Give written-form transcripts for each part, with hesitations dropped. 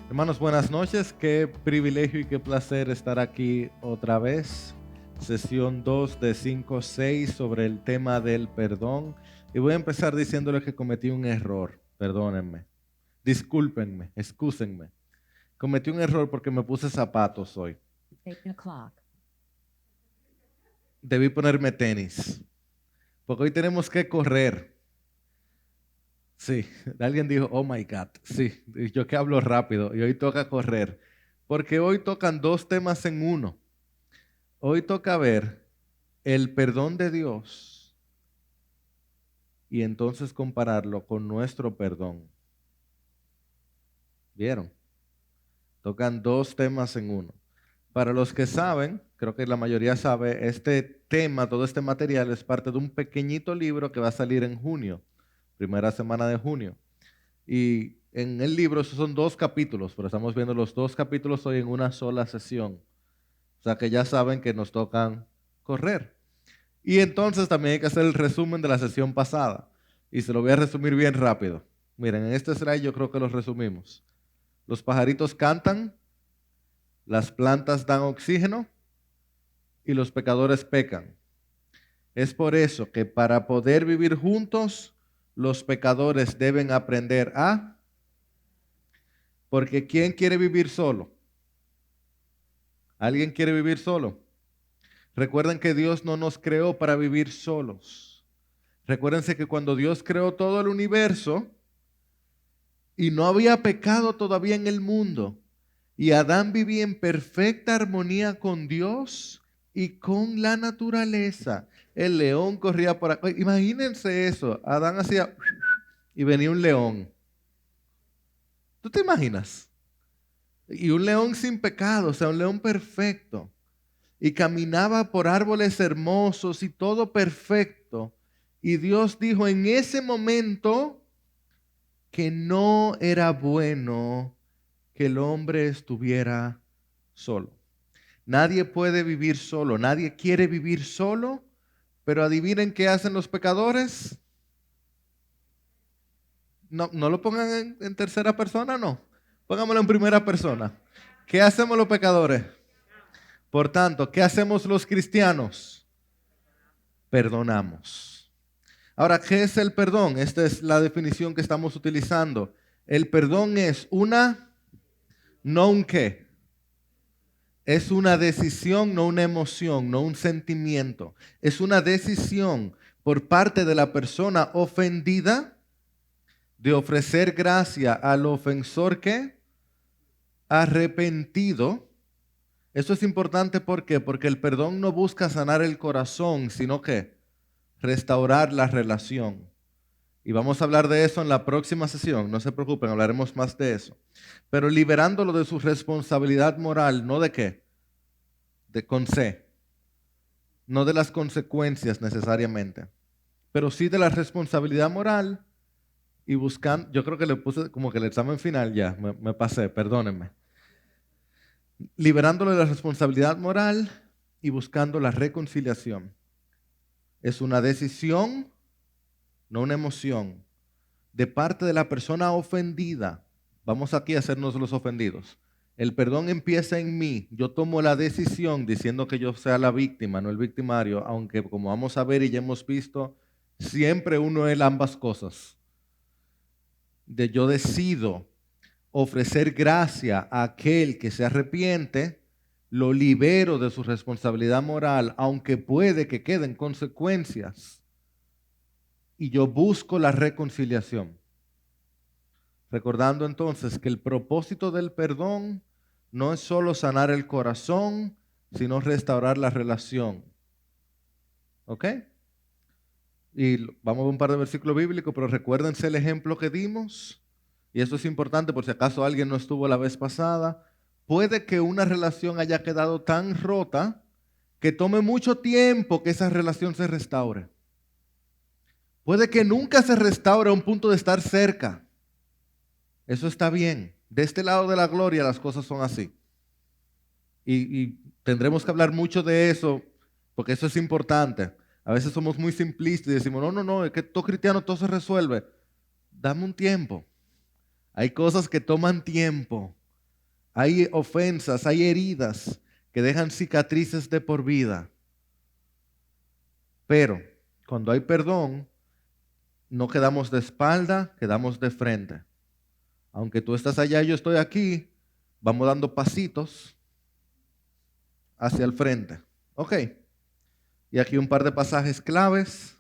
Hermanos, buenas noches. Qué privilegio y qué placer estar aquí otra vez. Sesión 2 de 5-6 sobre el tema del perdón. Y voy a empezar diciéndole que cometí un error. Perdónenme. Discúlpenme. Excúsenme. Cometí un error porque me puse zapatos hoy. 8 o'clock. Debí ponerme tenis. Porque hoy tenemos que correr. Sí, alguien dijo, oh my God, sí, yo que hablo rápido y hoy toca correr, porque hoy tocan dos temas en uno. Hoy toca ver el perdón de Dios y entonces compararlo con nuestro perdón. ¿Vieron? Tocan dos temas en uno. Para los que saben, creo que la mayoría sabe, este tema, todo este material es parte de un pequeñito libro que va a salir en junio, primera semana de junio. Y en el libro esos son 2 capítulos, pero estamos viendo los 2 capítulos hoy en una sola sesión. O sea que ya saben que nos tocan correr. Y entonces también hay que hacer el resumen de la sesión pasada. Y se lo voy a resumir bien rápido. Miren, en este slide yo creo que los resumimos. Los pajaritos cantan, las plantas dan oxígeno y los pecadores pecan. Es por eso que para poder vivir juntos, los pecadores deben aprender a... Porque ¿quién quiere vivir solo? ¿Alguien quiere vivir solo? Recuerden que Dios no nos creó para vivir solos. Recuérdense que cuando Dios creó todo el universo y no había pecado todavía en el mundo, y Adán vivía en perfecta armonía con Dios y con la naturaleza. El león corría por acá. Imagínense eso. Adán hacía y venía un león. ¿Tú te imaginas? Y un león sin pecado, o sea, un león perfecto. Y caminaba por árboles hermosos y todo perfecto. Y Dios dijo en ese momento que no era bueno que el hombre estuviera solo. Nadie puede vivir solo, nadie quiere vivir solo, pero adivinen qué hacen los pecadores. No lo pongan en tercera persona, no. Póngamelo en primera persona. ¿Qué hacemos los pecadores? Por tanto, ¿qué hacemos los cristianos? Perdonamos. Ahora, ¿qué es el perdón? Esta es la definición que estamos utilizando. El perdón es no un qué. Es una decisión, no una emoción, no un sentimiento. Es una decisión por parte de la persona ofendida de ofrecer gracia al ofensor que arrepentido. Esto es importante, ¿por qué? Porque el perdón no busca sanar el corazón, sino que restaurar la relación. Y vamos a hablar de eso en la próxima sesión, no se preocupen, hablaremos más de eso. Pero liberándolo de su responsabilidad moral, ¿no de qué? De con C. No de las consecuencias necesariamente, pero sí de la responsabilidad moral y buscando, yo creo que le puse como que el examen final ya, me pasé, perdónenme. Liberándolo de la responsabilidad moral y buscando la reconciliación. Es una decisión, no una emoción, de parte de la persona ofendida. Vamos aquí a hacernos los ofendidos. El perdón empieza en mí. Yo tomo la decisión diciendo que yo sea la víctima, no el victimario, aunque como vamos a ver y ya hemos visto, siempre uno es ambas cosas. Yo decido ofrecer gracia a aquel que se arrepiente, lo libero de su responsabilidad moral, aunque puede que queden consecuencias, y yo busco la reconciliación. Recordando entonces que el propósito del perdón no es solo sanar el corazón, sino restaurar la relación. ¿Ok? Y vamos a ver un par de versículos bíblicos, pero recuérdense el ejemplo que dimos. Y esto es importante por si acaso alguien no estuvo la vez pasada. Puede que una relación haya quedado tan rota que tome mucho tiempo que esa relación se restaure. Puede que nunca se restaure a un punto de estar cerca. Eso está bien. De este lado de la gloria las cosas son así. Y tendremos que hablar mucho de eso, porque eso es importante. A veces somos muy simplistas y decimos, no, es que todo cristiano todo se resuelve. Dame un tiempo. Hay cosas que toman tiempo. Hay ofensas, hay heridas que dejan cicatrices de por vida. Pero cuando hay perdón, no quedamos de espalda, quedamos de frente. Aunque tú estás allá y yo estoy aquí, vamos dando pasitos hacia el frente. Ok. Y aquí un par de pasajes claves.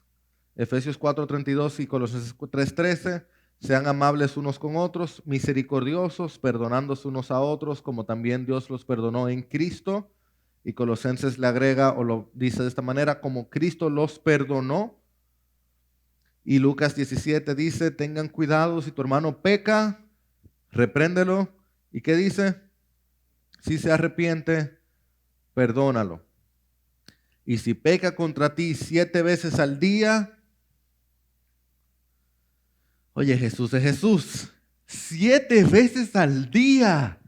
Efesios 4:32 y Colosenses 3:13. Sean amables unos con otros, misericordiosos, perdonándose unos a otros, como también Dios los perdonó en Cristo. Y Colosenses le agrega o lo dice de esta manera, como Cristo los perdonó. Y Lucas 17 dice, tengan cuidado, si tu hermano peca, repréndelo. ¿Y qué dice? Si se arrepiente, perdónalo. Y si peca contra ti 7 veces al día, oye, Jesús es Jesús, 7 veces al día.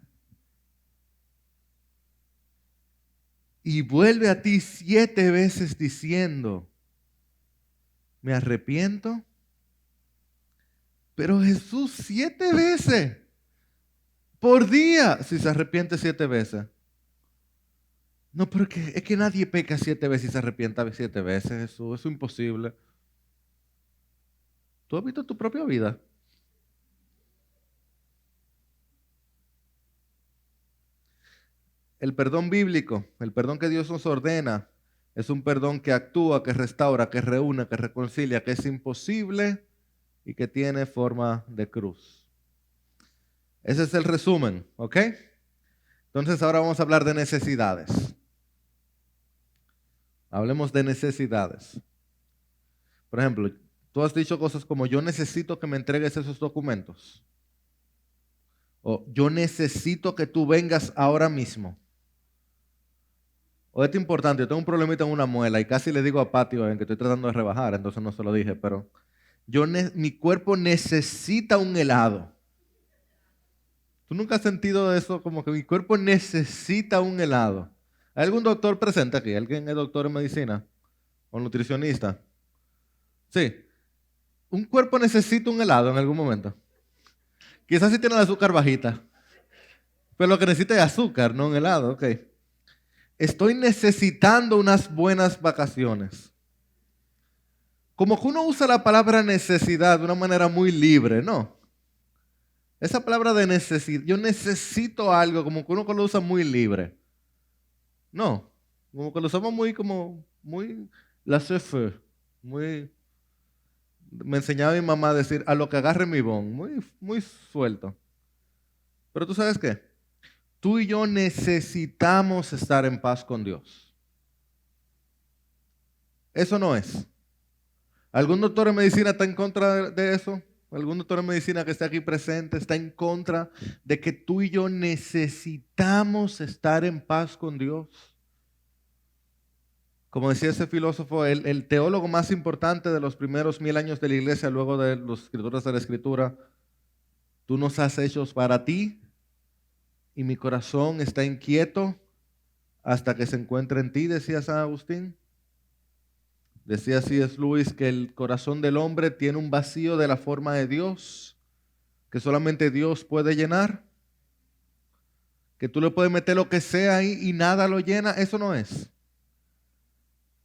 Y vuelve a ti 7 veces diciendo, me arrepiento. Pero Jesús 7 veces por día, si se arrepiente 7 veces. No, pero es que nadie peca 7 veces y se arrepienta 7 veces, Jesús. Eso es imposible. ¿Tú has visto tu propia vida? El perdón bíblico, el perdón que Dios nos ordena, es un perdón que actúa, que restaura, que reúne, que reconcilia, que es imposible y que tiene forma de cruz. Ese es el resumen, ¿ok? Entonces ahora vamos a hablar de necesidades. Hablemos de necesidades. Por ejemplo, tú has dicho cosas como yo necesito que me entregues esos documentos. O yo necesito que tú vengas ahora mismo. O esto es importante, yo tengo un problemita en una muela y casi le digo a Patio en que estoy tratando de rebajar, entonces no se lo dije, pero mi cuerpo necesita un helado. ¿Tú nunca has sentido eso como que mi cuerpo necesita un helado? ¿Hay algún doctor presente aquí? ¿Alguien es doctor en medicina? ¿O nutricionista? Sí. Un cuerpo necesita un helado en algún momento. Quizás sí tiene el azúcar bajita, pero lo que necesita es azúcar, no un helado, ok. Estoy necesitando unas buenas vacaciones. Como que uno usa la palabra necesidad de una manera muy libre, ¿no? Esa palabra de necesidad, yo necesito algo, como que uno lo usa muy libre. No, como que lo usamos muy laissez-faire, muy, me enseñaba mi mamá a decir, a lo que agarre mi bon, muy suelto. Pero tú sabes qué, tú y yo necesitamos estar en paz con Dios. Eso no es. ¿Algún doctor en medicina está en contra de eso? ¿Algún doctor en medicina que esté aquí presente está en contra de que tú y yo necesitamos estar en paz con Dios? Como decía ese filósofo, el teólogo más importante de los primeros 1000 años de la iglesia, luego de los escritores de la escritura, tú nos has hecho para ti y mi corazón está inquieto hasta que se encuentre en ti, decía San Agustín. Decía C.S. Lewis que el corazón del hombre tiene un vacío de la forma de Dios, que solamente Dios puede llenar, que tú le puedes meter lo que sea ahí y nada lo llena. Eso no es.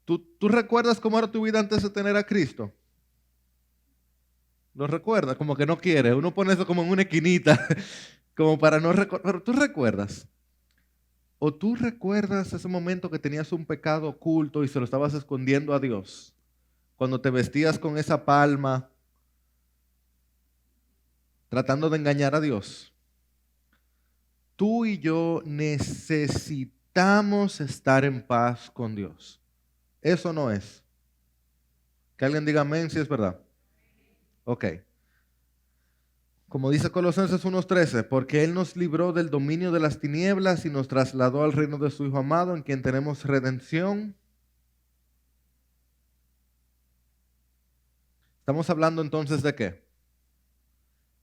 ¿Tú recuerdas cómo era tu vida antes de tener a Cristo? ¿Lo recuerdas? Como que no quieres. Uno pone eso como en una esquinita, como para no recordar. Pero tú recuerdas. ¿O tú recuerdas ese momento que tenías un pecado oculto y se lo estabas escondiendo a Dios? Cuando te vestías con esa palma, tratando de engañar a Dios. Tú y yo necesitamos estar en paz con Dios. Eso no es. Que alguien diga amén si es verdad. Ok. Como dice Colosenses 1:13, porque Él nos libró del dominio de las tinieblas y nos trasladó al reino de su Hijo amado, en quien tenemos redención. Estamos hablando entonces de qué?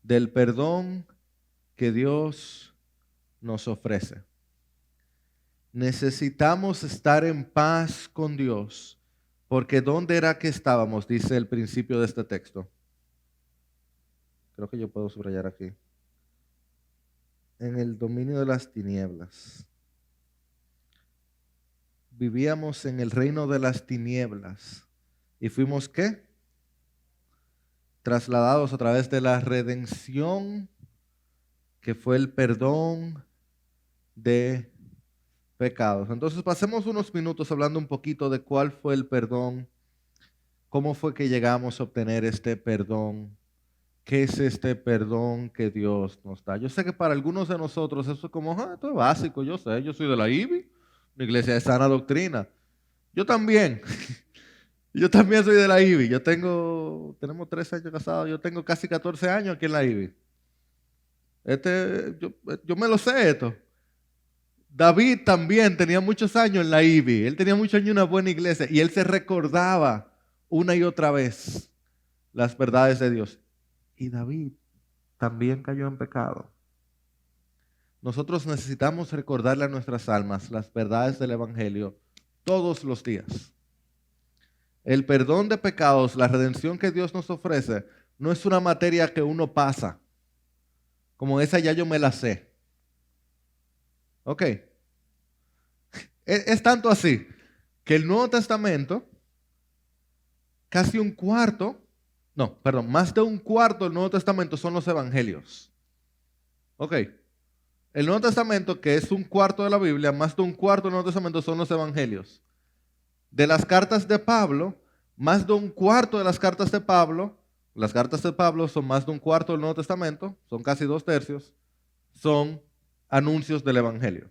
Del perdón que Dios nos ofrece. Necesitamos estar en paz con Dios, porque ¿dónde era que estábamos? Dice el principio de este texto. Creo que yo puedo subrayar aquí. En el dominio de las tinieblas. Vivíamos en el reino de las tinieblas. ¿Y fuimos qué? Trasladados a través de la redención, que fue el perdón de pecados. Entonces pasemos unos minutos hablando un poquito de cuál fue el perdón, cómo fue que llegamos a obtener este perdón, qué es este perdón que Dios nos da. Yo sé que para algunos de nosotros eso es como, esto es básico, yo sé, yo soy de la IBI, una iglesia de sana doctrina. Yo también. Yo también soy de la IBI. Tenemos 13 años casados, yo tengo casi 14 años aquí en la IBI. Yo me lo sé esto. David también tenía muchos años en la IBI. Él tenía muchos años en una buena iglesia y él se recordaba una y otra vez las verdades de Dios. Y David también cayó en pecado. Nosotros necesitamos recordarle a nuestras almas las verdades del Evangelio todos los días. El perdón de pecados, la redención que Dios nos ofrece, no es una materia que uno pasa. Como esa ya yo me la sé. Ok. Es tanto así que el Nuevo Testamento, casi un cuarto, no, perdón, más de un cuarto del Nuevo Testamento son los evangelios. Ok. El Nuevo Testamento, que es un cuarto de la Biblia, más de un cuarto del Nuevo Testamento son los evangelios. De las cartas de Pablo, más de un cuarto de las cartas de Pablo son más de un cuarto del Nuevo Testamento, son casi 2/3, son anuncios del Evangelio.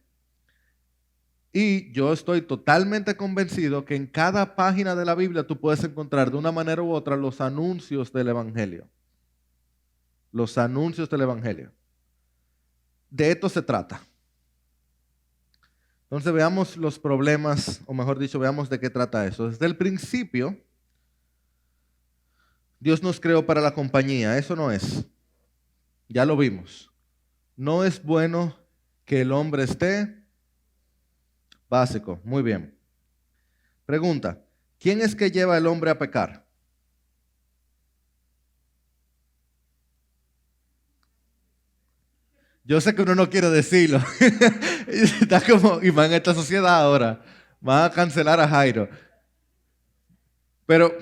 Y yo estoy totalmente convencido que en cada página de la Biblia tú puedes encontrar de una manera u otra los anuncios del Evangelio. Los anuncios del Evangelio. De esto se trata. Entonces veamos los problemas, o mejor dicho, veamos de qué trata eso. Desde el principio, Dios nos creó para la compañía, eso no es. Ya lo vimos. No es bueno que el hombre esté básico. Muy bien. Pregunta, ¿quién es que lleva al hombre a pecar? Yo sé que uno no quiere decirlo. Está como, y van en esta sociedad ahora. Van a cancelar a Jairo. Pero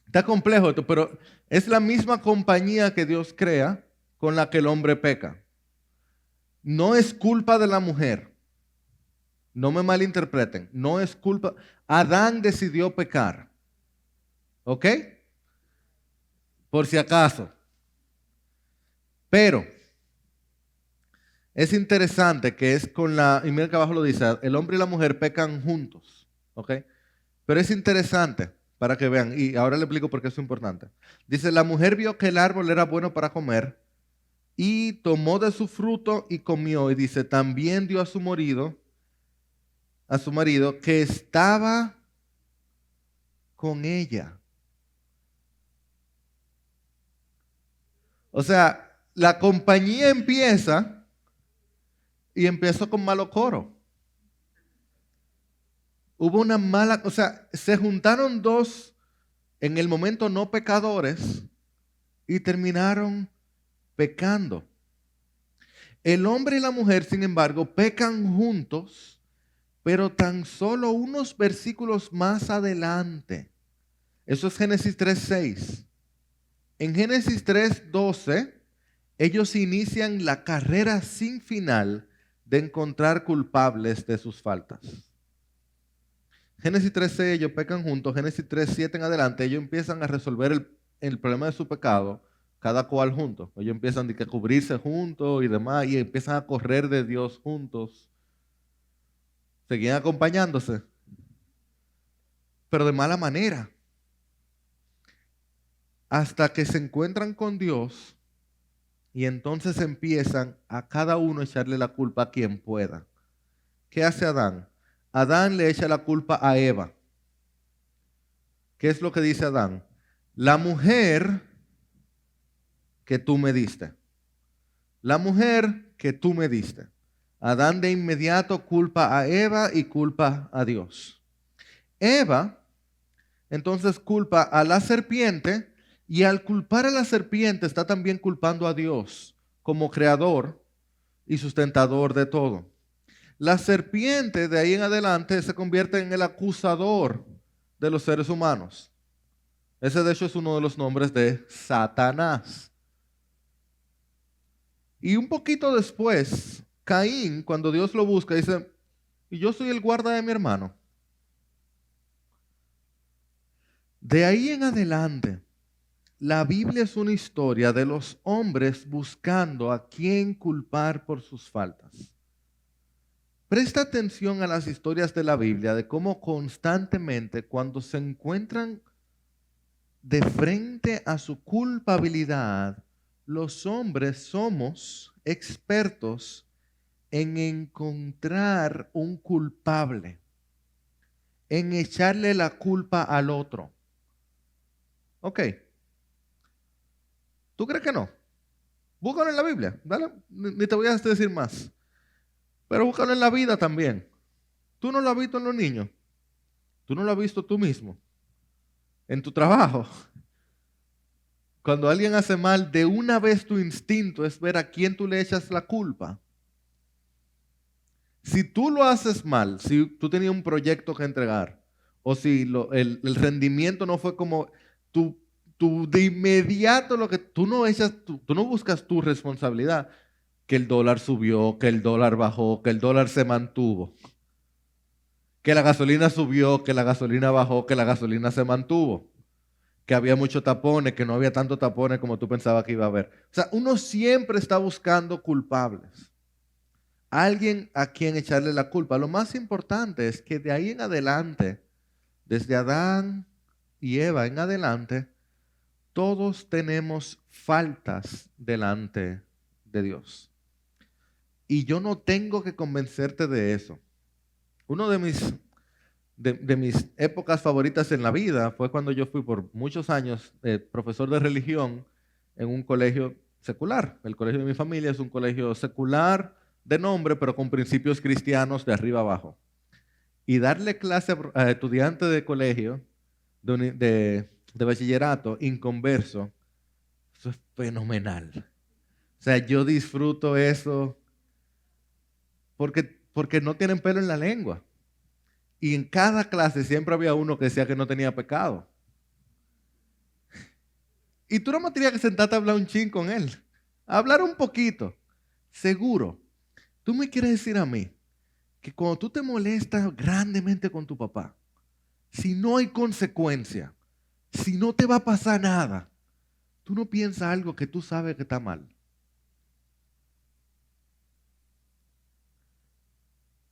está complejo esto, pero es la misma compañía que Dios crea con la que el hombre peca. No es culpa de la mujer. No me malinterpreten. No es culpa. Adán decidió pecar. ¿Ok? Por si acaso. Pero es interesante que es con la, y mira que abajo lo dice, el hombre y la mujer pecan juntos. ¿Ok? Pero es interesante para que vean, y ahora le explico por qué es importante. Dice, la mujer vio que el árbol era bueno para comer y tomó de su fruto y comió. Y dice, también dio a su marido que estaba con ella. O sea, la compañía empieza y empezó con malo coro. Hubo una mala, o sea, se juntaron dos en el momento no pecadores y terminaron pecando. El hombre y la mujer, sin embargo, pecan juntos, pero tan solo unos versículos más adelante. Eso es Génesis 3:6. En Génesis 3:12, ellos inician la carrera sin final de encontrar culpables de sus faltas. Génesis 3:6, ellos pecan juntos. Génesis 3:7 en adelante, ellos empiezan a resolver el problema de su pecado, cada cual juntos. Ellos empiezan a cubrirse juntos y demás, y empiezan a correr de Dios juntos. Seguían acompañándose, pero de mala manera. Hasta que se encuentran con Dios y entonces empiezan a cada uno a echarle la culpa a quien pueda. ¿Qué hace Adán? Adán le echa la culpa a Eva. ¿Qué es lo que dice Adán? La mujer que tú me diste. La mujer que tú me diste. Adán de inmediato culpa a Eva y culpa a Dios. Eva entonces culpa a la serpiente y al culpar a la serpiente está también culpando a Dios como creador y sustentador de todo. La serpiente de ahí en adelante se convierte en el acusador de los seres humanos. Ese de hecho es uno de los nombres de Satanás. Y un poquito después, Caín, cuando Dios lo busca, dice, y yo soy el guarda de mi hermano. De ahí en adelante, la Biblia es una historia de los hombres buscando a quién culpar por sus faltas. Presta atención a las historias de la Biblia, de cómo constantemente cuando se encuentran de frente a su culpabilidad, los hombres somos expertos en encontrar un culpable, en echarle la culpa al otro. Ok, ¿tú crees que no? Búscalo en la Biblia, ¿vale? Ni te voy a decir más. Pero búscalo en la vida también. Tú no lo has visto en los niños. Tú no lo has visto tú mismo. En tu trabajo. Cuando alguien hace mal, de una vez tu instinto es ver a quién tú le echas la culpa. Si tú lo haces mal, si tú tenías un proyecto que entregar, o si el rendimiento no fue como tú de inmediato lo que tú no echas, tú no buscas tu responsabilidad, que el dólar subió, que el dólar bajó, que el dólar se mantuvo, que la gasolina subió, que la gasolina bajó, que la gasolina se mantuvo, que había muchos tapones, que no había tantos tapones como tú pensabas que iba a haber. O sea, uno siempre está buscando culpables. Alguien a quien echarle la culpa. Lo más importante es que de ahí en adelante, desde Adán y Eva en adelante, todos tenemos faltas delante de Dios. Y yo no tengo que convencerte de eso. Uno de mis épocas favoritas en la vida fue cuando yo fui por muchos años profesor de religión en un colegio secular. El colegio de mi familia es un colegio secular de nombre, pero con principios cristianos de arriba abajo. Y darle clase a estudiantes de colegio, de bachillerato, inconverso, eso es fenomenal. O sea, yo disfruto eso porque no tienen pelo en la lengua. Y en cada clase siempre había uno que decía que no tenía pecado. Y tú no me tenías que sentarte a hablar un chin con él. A hablar un poquito. Seguro. Tú me quieres decir a mí que cuando tú te molestas grandemente con tu papá, si no hay consecuencia, si no te va a pasar nada, tú no piensas algo que tú sabes que está mal.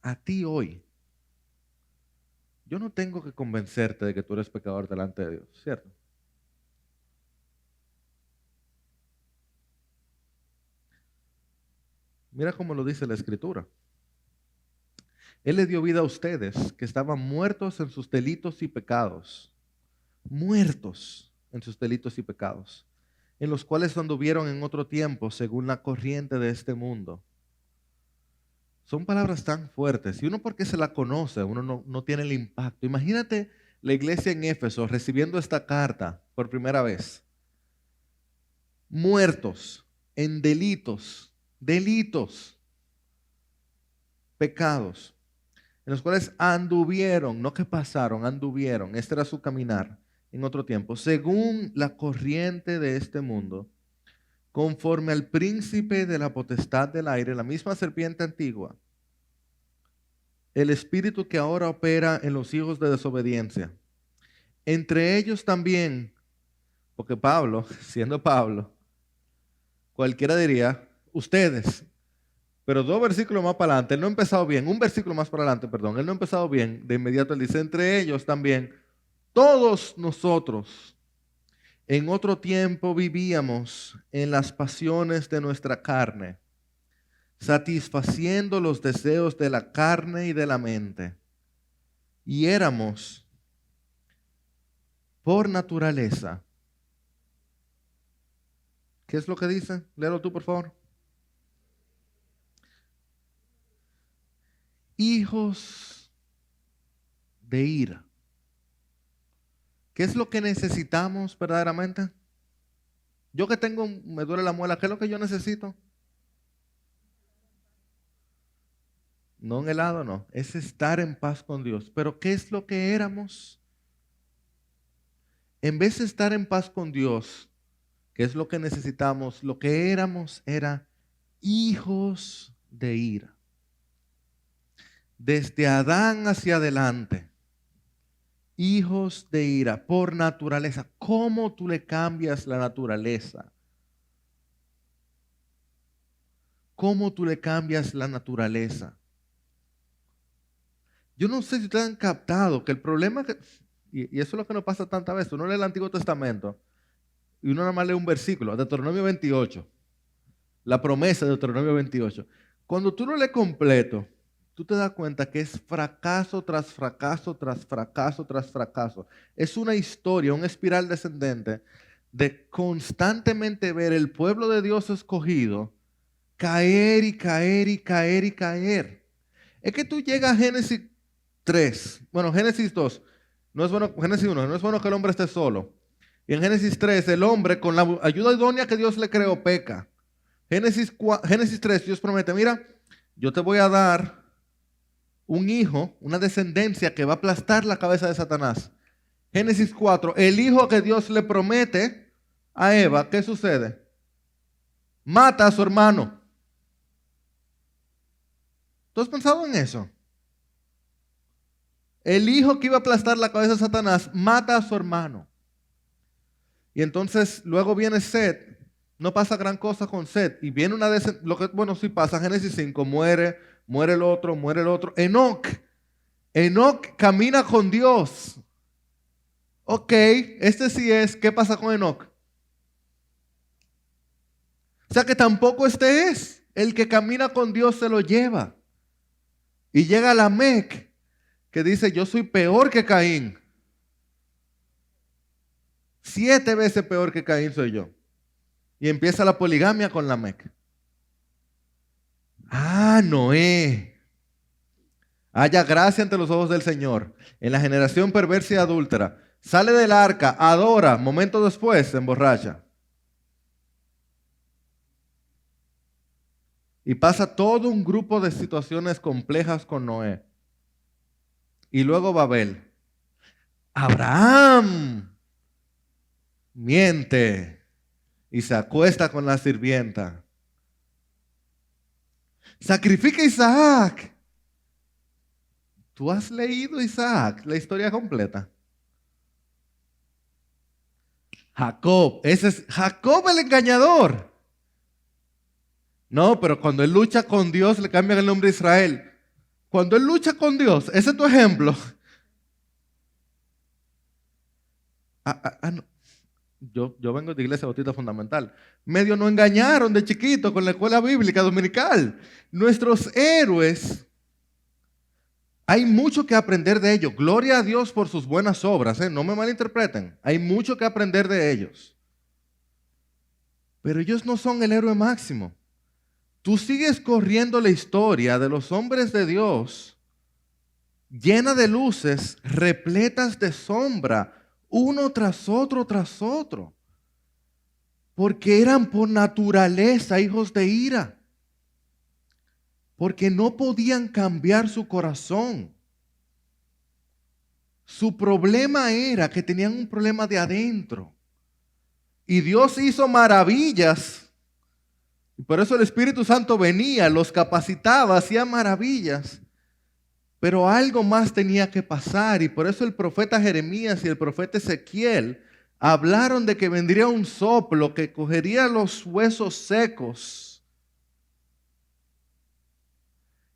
A ti hoy, yo no tengo que convencerte de que tú eres pecador delante de Dios, ¿cierto? Mira cómo lo dice la Escritura. Él le dio vida a ustedes que estaban muertos en sus delitos y pecados. Muertos en sus delitos y pecados, en los cuales anduvieron en otro tiempo según la corriente de este mundo. Son palabras tan fuertes. Y uno porque se la conoce, uno no tiene el impacto. Imagínate la iglesia en Éfeso recibiendo esta carta por primera vez. Muertos en delitos, pecados, en los cuales anduvieron, no que pasaron, anduvieron. Este era su caminar en otro tiempo, según la corriente de este mundo, conforme al príncipe de la potestad del aire, la misma serpiente antigua, el espíritu que ahora opera en los hijos de desobediencia. Entre ellos también, porque Pablo, siendo Pablo, cualquiera diría, ustedes, pero dos versículos más para adelante, él no ha empezado bien, un versículo más para adelante, perdón, él no ha empezado bien, de inmediato él dice, entre ellos también, todos nosotros en otro tiempo vivíamos en las pasiones de nuestra carne, satisfaciendo los deseos de la carne y de la mente. Y éramos por naturaleza ¿Qué es lo que dice? Léelo tú, por favor. Hijos de ira. ¿Qué es lo que necesitamos verdaderamente? Yo que tengo, me duele la muela, ¿qué es lo que yo necesito? No un helado, no. Es estar en paz con Dios. Pero ¿qué es lo que éramos? En vez de estar en paz con Dios, ¿qué es lo que necesitamos? Lo que éramos era hijos de ira. Desde Adán hacia adelante, hijos de ira por naturaleza. ¿Cómo tú le cambias la naturaleza? ¿Cómo tú le cambias la naturaleza? Yo no sé si ustedes han captado que el problema que, y eso es lo que nos pasa tantas veces, uno lee el Antiguo Testamento y uno nada más lee un versículo, Deuteronomio 28, la promesa de Deuteronomio 28. Cuando tú lo lees completo, tú te das cuenta que es fracaso tras fracaso, tras fracaso, tras fracaso. Es una historia, una espiral descendente de constantemente ver el pueblo de Dios escogido caer y caer y caer y caer. Es que tú llegas a Génesis 3, bueno, Génesis 2, no es bueno, Génesis 1, no es bueno que el hombre esté solo. Y en Génesis 3, el hombre con la ayuda idónea que Dios le creó peca. Génesis 3, Dios promete, mira, yo te voy a dar un hijo, una descendencia que va a aplastar la cabeza de Satanás. Génesis 4, el hijo que Dios le promete a Eva, ¿qué sucede? Mata a su hermano. ¿Tú has pensado en eso? El hijo que iba a aplastar la cabeza de Satanás mata a su hermano. Y entonces luego viene Set. No pasa gran cosa con Set. Y viene una bueno, sí pasa. Génesis 5, muere el otro, muere el otro. Enoc camina con Dios. Ok, este sí es. ¿Qué pasa con Enoc? O sea que tampoco este es. El que camina con Dios se lo lleva. Y llega Lamec, que dice, yo soy peor que Caín. 7 veces peor que Caín soy yo. Y empieza la poligamia con Lamec. Noé. Haya gracia ante los ojos del Señor. En la generación perversa y adúltera. Sale del arca, adora, momento después se emborracha. Y pasa todo un grupo de situaciones complejas con Noé. Y luego Babel. Abraham miente y se acuesta con la sirvienta. Sacrifica a Isaac. ¿Tú has leído Isaac, la historia completa? Jacob, ese es Jacob el engañador. No, pero cuando él lucha con Dios le cambian el nombre de Israel. Cuando él lucha con Dios, ese es tu ejemplo. No. Yo vengo de Iglesia Bautista Fundamental. Medio nos engañaron de chiquito con la escuela bíblica dominical. Nuestros héroes, hay mucho que aprender de ellos. Gloria a Dios por sus buenas obras. No me malinterpreten. Hay mucho que aprender de ellos. Pero ellos no son el héroe máximo. Tú sigues corriendo la historia de los hombres de Dios llena de luces, repletas de sombra, uno tras otro, tras otro. Porque eran por naturaleza hijos de ira. Porque no podían cambiar su corazón. Su problema era que tenían un problema de adentro. Y Dios hizo maravillas. Y por eso el Espíritu Santo venía, los capacitaba, hacía maravillas. Pero algo más tenía que pasar. Y por eso el profeta Jeremías y el profeta Ezequiel hablaron de que vendría un soplo que cogería los huesos secos.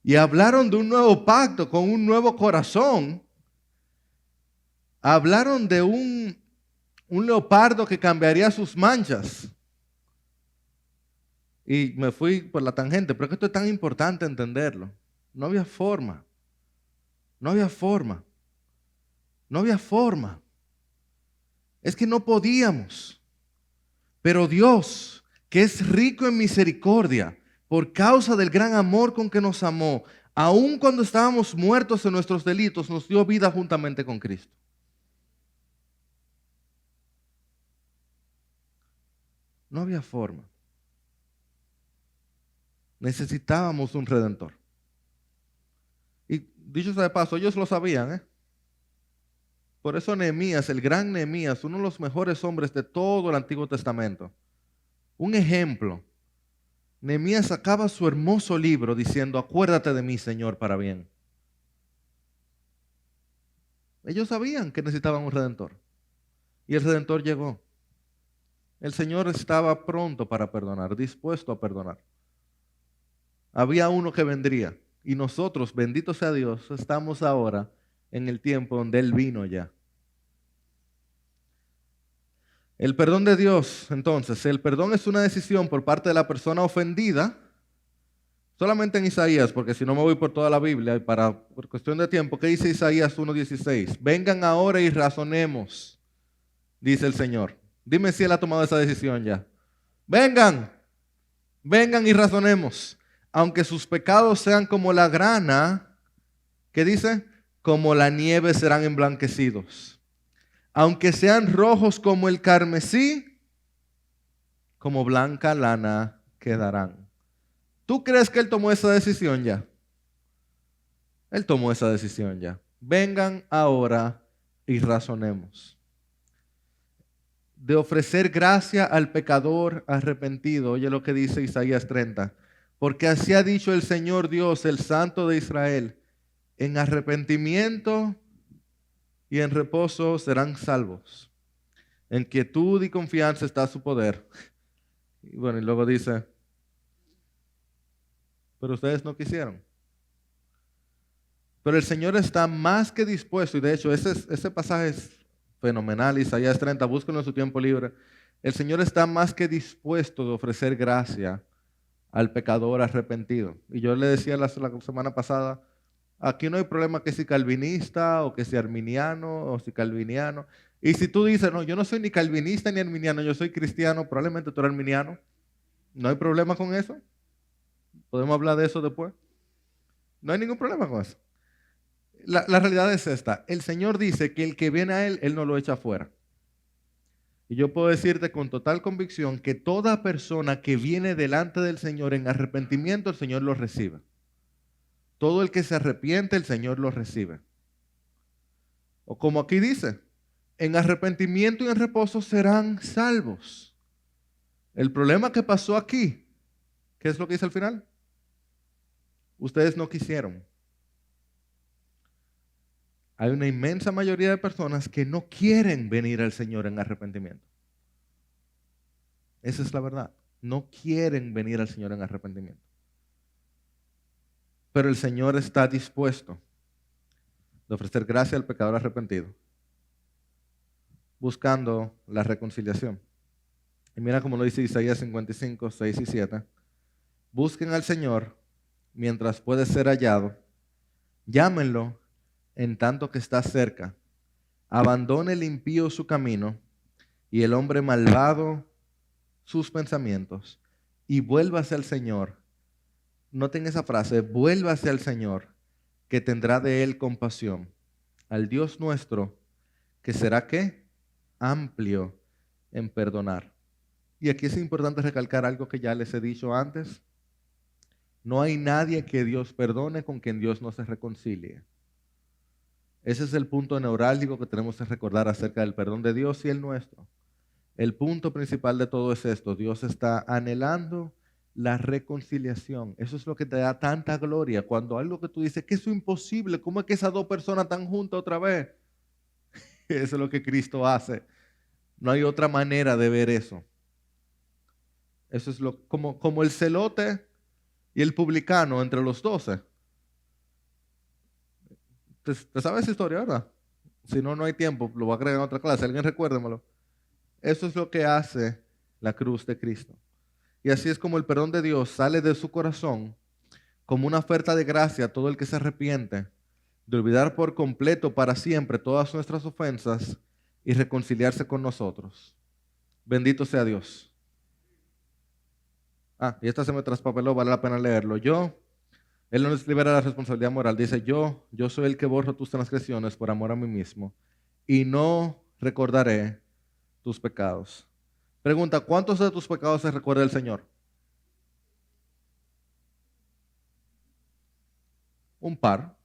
Y hablaron de un nuevo pacto con un nuevo corazón. Hablaron de un leopardo que cambiaría sus manchas. Y me fui por la tangente, pero es que esto es tan importante entenderlo. No había forma. No había forma. No había forma. Es que no podíamos. Pero Dios, que es rico en misericordia, por causa del gran amor con que nos amó, aun cuando estábamos muertos en nuestros delitos, nos dio vida juntamente con Cristo. No había forma. Necesitábamos un redentor. Y dicho sea de paso, ellos lo sabían, ¿eh? Por eso Nehemías, el gran Nehemías, uno de los mejores hombres de todo el Antiguo Testamento. Un ejemplo. Nehemías sacaba su hermoso libro diciendo, acuérdate de mí, Señor, para bien. Ellos sabían que necesitaban un redentor. Y el redentor llegó. El Señor estaba pronto para perdonar, dispuesto a perdonar. Había uno que vendría. Y nosotros, bendito sea Dios, estamos ahora en el tiempo donde Él vino ya. El perdón de Dios, entonces, el perdón es una decisión por parte de la persona ofendida, solamente en Isaías, porque si no me voy por toda la Biblia, y por cuestión de tiempo, ¿qué dice Isaías 1:16? Vengan ahora y razonemos, dice el Señor. Dime si Él ha tomado esa decisión ya. Vengan, vengan y razonemos. Aunque sus pecados sean como la grana, ¿qué dice? Como la nieve serán emblanquecidos. Aunque sean rojos como el carmesí, como blanca lana quedarán. ¿Tú crees que Él tomó esa decisión ya? Él tomó esa decisión ya. Vengan ahora y razonemos. De ofrecer gracia al pecador arrepentido. Oye lo que dice Isaías 30. Porque así ha dicho el Señor Dios, el Santo de Israel. En arrepentimiento y en reposo serán salvos. En quietud y confianza está su poder. Y bueno, y luego dice, pero ustedes no quisieron. Pero el Señor está más que dispuesto, y de hecho ese pasaje es fenomenal, Isaías 30, búsquenlo en su tiempo libre. El Señor está más que dispuesto de ofrecer gracia al pecador arrepentido. Y yo le decía la semana pasada, aquí no hay problema que si calvinista o que si arminiano o si calviniano. Y si tú dices, no, yo no soy ni calvinista ni arminiano, yo soy cristiano, probablemente tú eres arminiano. No hay problema con eso. Podemos hablar de eso después. No hay ningún problema con eso. La realidad es esta. El Señor dice que el que viene a Él, Él no lo echa fuera. Y yo puedo decirte con total convicción que toda persona que viene delante del Señor en arrepentimiento, el Señor lo recibe. Todo el que se arrepiente, el Señor lo recibe. O como aquí dice, en arrepentimiento y en reposo serán salvos. El problema que pasó aquí, ¿qué es lo que dice al final? Ustedes no quisieron. Hay una inmensa mayoría de personas que no quieren venir al Señor en arrepentimiento. Esa es la verdad. No quieren venir al Señor en arrepentimiento. Pero el Señor está dispuesto de ofrecer gracia al pecador arrepentido, buscando la reconciliación. Y mira como lo dice Isaías 55, 6 y 7. Busquen al Señor mientras puede ser hallado. Llámenlo en tanto que está cerca. Abandone el impío su camino y el hombre malvado sus pensamientos y vuélvase al Señor. Noten esa frase, vuélvase al Señor, que tendrá de él compasión. Al Dios nuestro, que será ¿qué? Amplio en perdonar. Y aquí es importante recalcar algo que ya les he dicho antes. No hay nadie que Dios perdone con quien Dios no se reconcilie. Ese es el punto neurálgico que tenemos que recordar acerca del perdón de Dios y el nuestro. El punto principal de todo es esto. Dios está anhelando la reconciliación. Eso es lo que te da tanta gloria. Cuando algo que tú dices que eso es imposible, ¿cómo es que esas dos personas están juntas otra vez? Eso es lo que Cristo hace. No hay otra manera de ver eso. Eso es como el celote y el publicano entre los 12. ¿Te sabes esa historia, verdad? Si no, no hay tiempo, lo voy a agregar en otra clase. Alguien recuérdemelo. Eso es lo que hace la cruz de Cristo. Y así es como el perdón de Dios sale de su corazón como una oferta de gracia a todo el que se arrepiente de olvidar por completo para siempre todas nuestras ofensas y reconciliarse con nosotros. Bendito sea Dios. Y esta se me traspapeló, vale la pena leerlo. Él no nos libera de la responsabilidad moral. Dice, yo soy el que borro tus transgresiones por amor a mí mismo y no recordaré tus pecados. Pregunta, ¿cuántos de tus pecados se recuerda el Señor? Un par.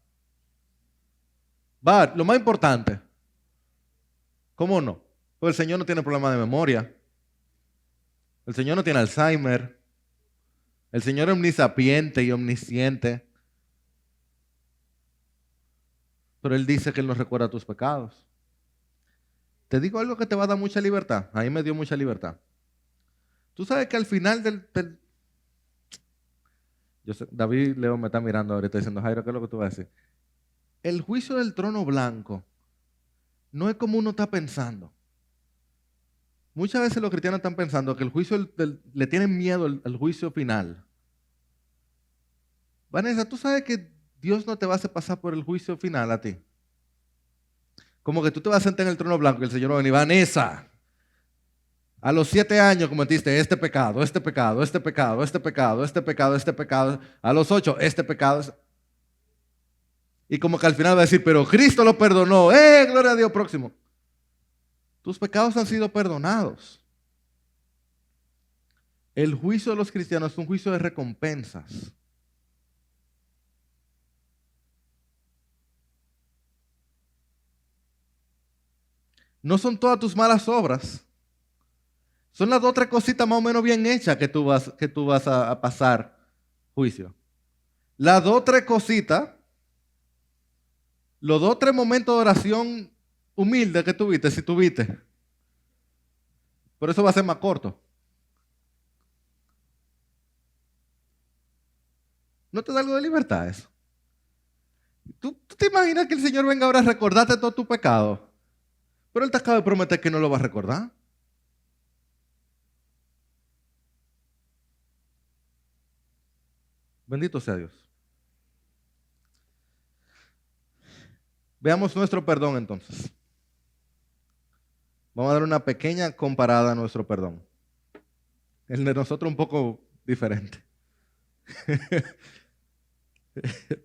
Lo más importante, ¿cómo no? Pues el Señor no tiene problema de memoria. El Señor no tiene Alzheimer. El Señor es omnisapiente y omnisciente. Pero Él dice que Él nos recuerda tus pecados. Te digo algo que te va a dar mucha libertad. A mí me dio mucha libertad. Tú sabes que al final David Leo me está mirando ahorita diciendo, Jairo, ¿qué es lo que tú vas a decir? El juicio del trono blanco no es como uno está pensando. Muchas veces los cristianos están pensando que el juicio le tienen miedo al juicio final. Vanessa, ¿tú sabes que Dios no te va a hacer pasar por el juicio final a ti? Como que tú te vas a sentar en el trono blanco y el Señor va a venir, Vanessa, a los 7 años cometiste este pecado, este pecado, este pecado, este pecado, este pecado, este pecado. A los 8, este pecado. Y como que al final va a decir, pero Cristo lo perdonó. Gloria a Dios, próximo. Tus pecados han sido perdonados. El juicio de los cristianos es un juicio de recompensas. No son todas tus malas obras. Son las 2 o 3 cositas más o menos bien hechas que tú vas a pasar juicio. Las 2 o 3 cositas, los 2 o 3 momentos de oración humilde que tuviste, si tuviste. Por eso va a ser más corto. ¿No te da algo de libertad eso? ¿Tú te imaginas que el Señor venga ahora a recordarte todo tu pecado? Pero Él te acaba de prometer que no lo va a recordar. Bendito sea Dios. Veamos nuestro perdón entonces. Vamos a dar una pequeña comparada a nuestro perdón. El de nosotros un poco diferente.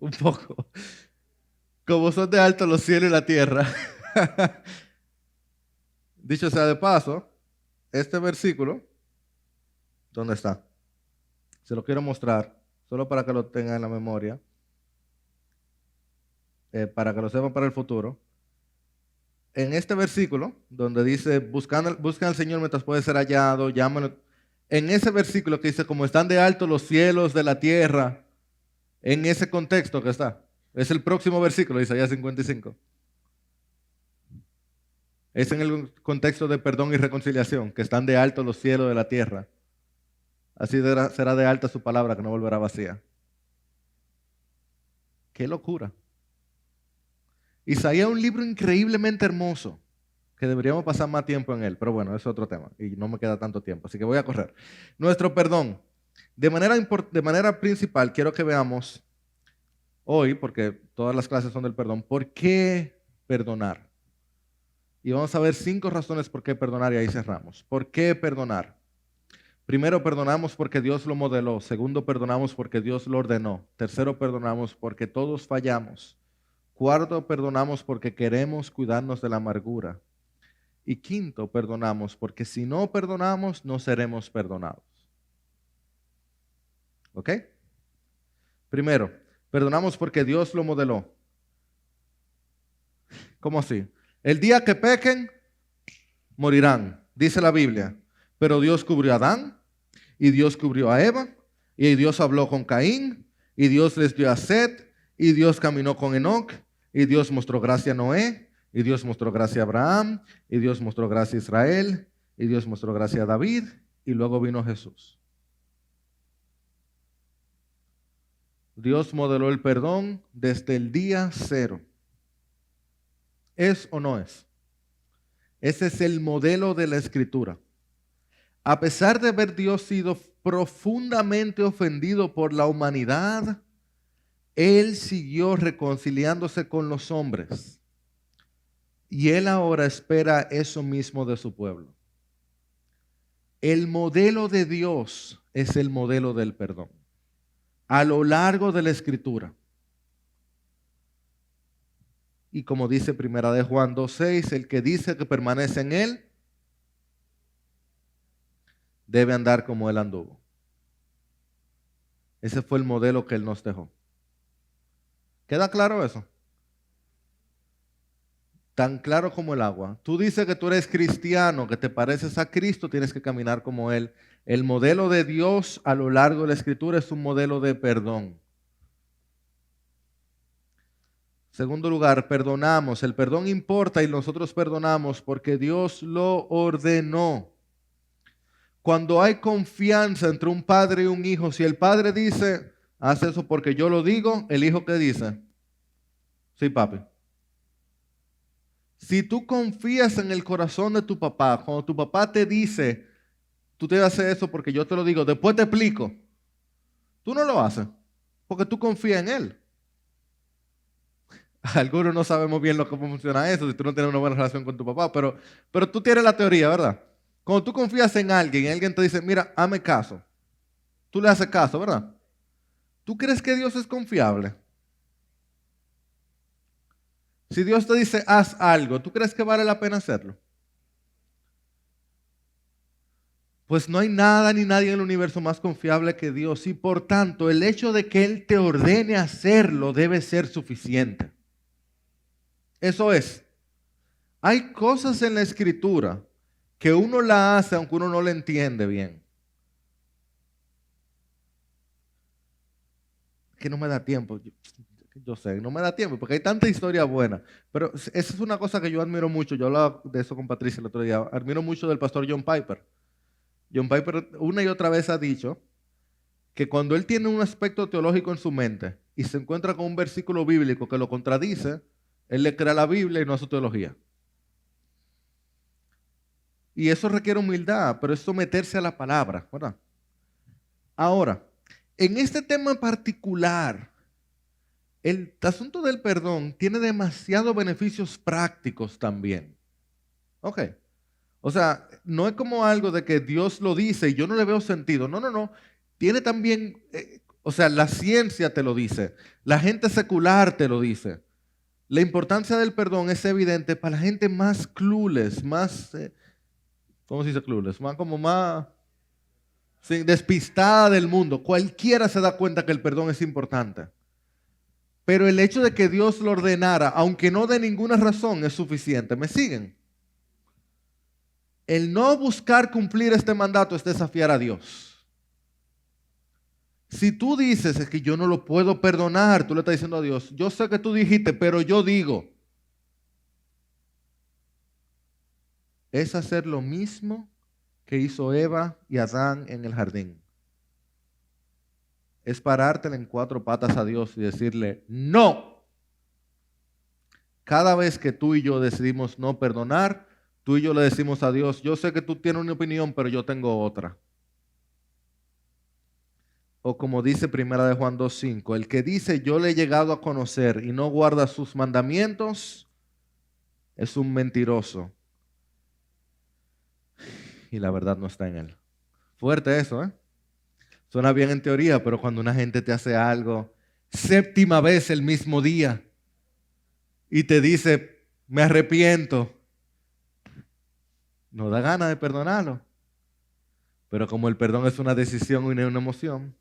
Un poco. Como son de alto los cielos y la tierra. Dicho sea de paso, este versículo, ¿dónde está? Se lo quiero mostrar, solo para que lo tengan en la memoria, para que lo sepan para el futuro. En este versículo, donde dice, buscan al Señor mientras puede ser hallado, llámalo. En ese versículo que dice, como están de alto los cielos de la tierra, en ese contexto que está. Es el próximo versículo, Isaías 55. Es en el contexto de perdón y reconciliación, que están de alto los cielos de la tierra. Así será de alta su palabra, que no volverá vacía. ¡Qué locura! Isaías es un libro increíblemente hermoso, que deberíamos pasar más tiempo en él, pero bueno, es otro tema y no me queda tanto tiempo, así que voy a correr. Nuestro perdón. De manera principal, quiero que veamos hoy, porque todas las clases son del perdón, ¿por qué perdonar? Y vamos a ver 5 razones por qué perdonar y ahí cerramos. ¿Por qué perdonar? Primero, perdonamos porque Dios lo modeló. Segundo, perdonamos porque Dios lo ordenó. Tercero, perdonamos porque todos fallamos. Cuarto, perdonamos porque queremos cuidarnos de la amargura. Y quinto, perdonamos porque si no perdonamos, no seremos perdonados. ¿Ok? Primero, perdonamos porque Dios lo modeló. ¿Cómo así? El día que pequen, morirán, dice la Biblia. Pero Dios cubrió a Adán, y Dios cubrió a Eva, y Dios habló con Caín, y Dios les dio a Set, y Dios caminó con Enoc, y Dios mostró gracia a Noé, y Dios mostró gracia a Abraham, y Dios mostró gracia a Israel, y Dios mostró gracia a David, y luego vino Jesús. Dios modeló el perdón desde el día 0. ¿Es o no es? Ese es el modelo de la Escritura. A pesar de haber Dios sido profundamente ofendido por la humanidad, Él siguió reconciliándose con los hombres. Y Él ahora espera eso mismo de su pueblo. El modelo de Dios es el modelo del perdón. A lo largo de la Escritura. Y como dice Primera de Juan 2:6, el que dice que permanece en Él, debe andar como Él anduvo. Ese fue el modelo que Él nos dejó. ¿Queda claro eso? Tan claro como el agua. Tú dices que tú eres cristiano, que te pareces a Cristo, tienes que caminar como Él. El modelo de Dios a lo largo de la Escritura es un modelo de perdón. Segundo lugar, perdonamos. El perdón importa y nosotros perdonamos porque Dios lo ordenó. Cuando hay confianza entre un padre y un hijo, si el padre dice, haz eso porque yo lo digo, el hijo ¿qué dice? Sí, papi. Si tú confías en el corazón de tu papá, cuando tu papá te dice, tú te hacer eso porque yo te lo digo, después te explico, tú no lo haces porque tú confías en él. Algunos no sabemos bien cómo funciona eso, si tú no tienes una buena relación con tu papá, pero tú tienes la teoría, ¿verdad? Cuando tú confías en alguien y alguien te dice, mira, hazme caso, tú le haces caso, ¿verdad? ¿Tú crees que Dios es confiable? Si Dios te dice, haz algo, ¿tú crees que vale la pena hacerlo? Pues no hay nada ni nadie en el universo más confiable que Dios y por tanto el hecho de que Él te ordene hacerlo debe ser suficiente. Eso es, hay cosas en la Escritura que uno la hace aunque uno no la entiende bien. Que no me da tiempo, yo sé, no me da tiempo porque hay tanta historia buena. Pero esa es una cosa que yo admiro mucho, yo hablaba de eso con Patricia el otro día, admiro mucho del pastor John Piper. John Piper una y otra vez ha dicho que cuando él tiene un aspecto teológico en su mente y se encuentra con un versículo bíblico que lo contradice, él le crea a la Biblia y no a su teología. Y eso requiere humildad, pero es someterse a la palabra, ¿verdad? Ahora, en este tema en particular, el asunto del perdón tiene demasiados beneficios prácticos también. Ok. O sea, no es como algo de que Dios lo dice y yo no le veo sentido. No, no, no. Tiene también, o sea, la ciencia te lo dice, la gente secular te lo dice. La importancia del perdón es evidente para la gente más clueless, más, ¿cómo se dice clueless? Más como más sí, despistada del mundo. Cualquiera se da cuenta que el perdón es importante. Pero el hecho de que Dios lo ordenara, aunque no de ninguna razón, es suficiente. ¿Me siguen? El no buscar cumplir este mandato es desafiar a Dios. Si tú dices es que yo no lo puedo perdonar, tú le estás diciendo a Dios, yo sé que tú dijiste, pero yo digo. Es hacer lo mismo que hizo Eva y Adán en el jardín. Es parártela en cuatro patas a Dios y decirle, no. Cada vez que tú y yo decidimos no perdonar, tú y yo le decimos a Dios, yo sé que tú tienes una opinión, pero yo tengo otra. O como dice Primera de Juan 2:5, el que dice yo le he llegado a conocer y no guarda sus mandamientos, es un mentiroso. Y la verdad no está en él. Fuerte eso, ¿eh? Suena bien en teoría, pero cuando una gente te hace algo, séptima vez el mismo día, y te dice, me arrepiento, no da ganas de perdonarlo. Pero como el perdón es una decisión y no una emoción.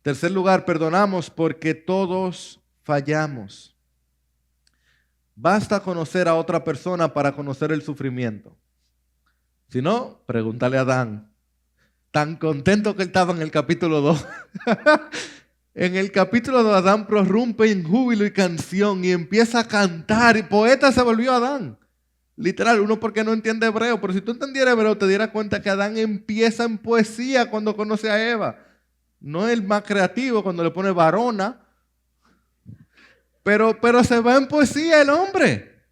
Tercer lugar, perdonamos porque todos fallamos. Basta conocer a otra persona para conocer el sufrimiento. Si no, pregúntale a Adán. Tan contento que él estaba en el capítulo 2. En el capítulo 2 Adán prorrumpe en júbilo y canción y empieza a cantar. Y poeta se volvió Adán. Literal, uno porque no entiende hebreo, pero si tú entendieras hebreo te dieras cuenta que Adán empieza en poesía cuando conoce a Eva. No es el más creativo cuando le pone varona, pero se va en poesía el hombre.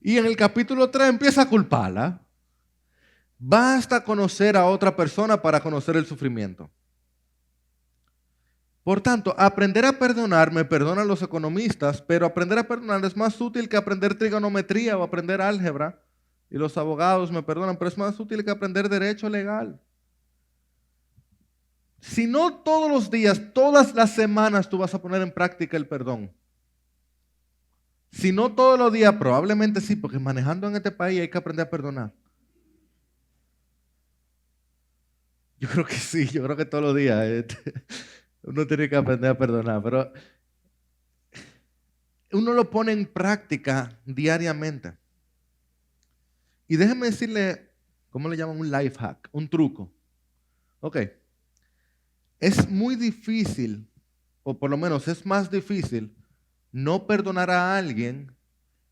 Y en el capítulo 3 empieza a culparla. Basta conocer a otra persona para conocer el sufrimiento. Por tanto, aprender a perdonar, me perdonan los economistas, pero aprender a perdonar es más útil que aprender trigonometría o aprender álgebra. y los abogados me perdonan, pero es más útil que aprender derecho legal. Si no todos los días, todas las semanas tú vas a poner en práctica el perdón. Si no todos los días, probablemente sí, porque manejando en este país hay que aprender a perdonar. Yo creo que sí, yo creo que todos los días uno tiene que aprender a perdonar, pero uno lo pone en práctica diariamente. Y déjeme decirle, ¿cómo le llaman? Un life hack, un truco. Ok, es muy difícil, o por lo menos es más difícil, no perdonar a alguien